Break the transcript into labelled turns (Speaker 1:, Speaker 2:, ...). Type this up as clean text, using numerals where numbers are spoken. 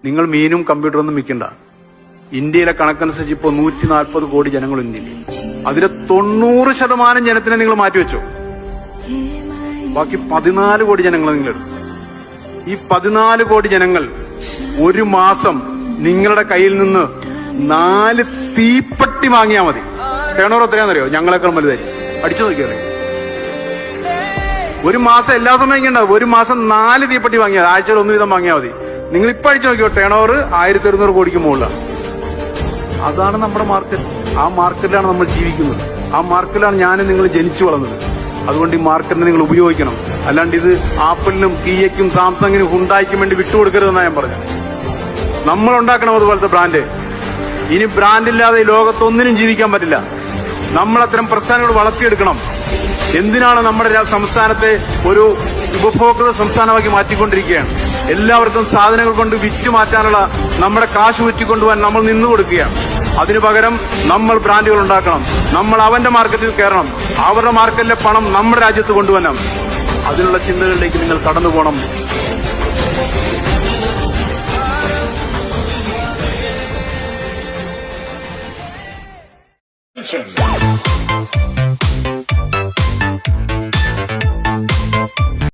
Speaker 1: നിങ്ങൾ മീനും കമ്പ്യൂട്ടറൊന്നും വിൽക്കണ്ട. ഇന്ത്യയിലെ കണക്കനുസരിച്ച് ഇപ്പോൾ 140 കോടി ജനങ്ങൾ ഇന്ത്യയിൽ. അതിലെ 90% ജനത്തിനെ നിങ്ങൾ മാറ്റിവെച്ചോ. ബാക്കി 14 കോടി ജനങ്ങളെ നിങ്ങൾ എടുക്കും. ഈ 14 കോടി ജനങ്ങൾ ഒരു മാസം നിങ്ങളുടെ കയ്യിൽ നിന്ന് 4 തീപ്പെട്ടി വാങ്ങിയാൽ മതി. ടേണോർ എത്രയാണെന്നറിയോ? ഞങ്ങളെക്കാൾ വലുതായി. അടിച്ചു നോക്കിയാൽ ഒരു മാസം എല്ലാ സമയം ഉണ്ടാവും. ഒരു മാസം 4 തീപ്പെട്ടി വാങ്ങിയാൽ ആഴ്ചയിൽ 1 വീതം വാങ്ങിയാൽ മതി. നിങ്ങൾ ഇപ്പൊ അടിച്ചു നോക്കിയോ, ടേണോർ 1100 കോടിക്ക് മുകളിലാണ്. അതാണ് നമ്മുടെ മാർക്കറ്റ്. ആ മാർക്കറ്റിലാണ് നമ്മൾ ജീവിക്കുന്നത്. ആ മാർക്കറ്റിലാണ് ഞാനും നിങ്ങൾ ജനിച്ചു വളർന്നത്. അതുകൊണ്ട് ഈ മാർക്കറ്റിനെ നിങ്ങൾ ഉപയോഗിക്കണം. അല്ലാണ്ട് ഇത് ആപ്പിളിനും കിയയ്ക്കും സാംസങ്ങിനും ഹുണ്ടായിക്കും വേണ്ടി വിട്ടുകൊടുക്കരുതെന്നാണ് ഞാൻ പറഞ്ഞത്. നമ്മൾ ഉണ്ടാക്കണം അതുപോലത്തെ ബ്രാൻഡ്. ഇനി ബ്രാൻഡില്ലാതെ ഈ ലോകത്തൊന്നിനും ജീവിക്കാൻ പറ്റില്ല. നമ്മൾ അത്തരം പ്രസ്ഥാനങ്ങൾ വളർത്തിയെടുക്കണം. എന്തിനാണ് നമ്മുടെ സംസ്ഥാനത്തെ ഒരു ഉപഭോക്തൃ സംസ്ഥാനമാക്കി മാറ്റിക്കൊണ്ടിരിക്കുകയാണ്. എല്ലാവർക്കും സാധനങ്ങൾ കൊണ്ട് വിറ്റ് മാറ്റാനുള്ള നമ്മുടെ കാശ് വിറ്റുകൊണ്ടുപോകാൻ നമ്മൾ നിന്നു കൊടുക്കുകയാണ്. അതിനു പകരം നമ്മൾ ബ്രാൻഡുകൾ ഉണ്ടാക്കണം. നമ്മൾ അവന്റെ മാർക്കറ്റിൽ കയറണം. അവരുടെ മാർക്കറ്റിലെ പണം നമ്മുടെ രാജ്യത്ത് കൊണ്ടുവരണം. അതിനുള്ള ചിന്തകളിലേക്ക് നിങ്ങൾ കടന്നു പോകണം.
Speaker 2: Attention.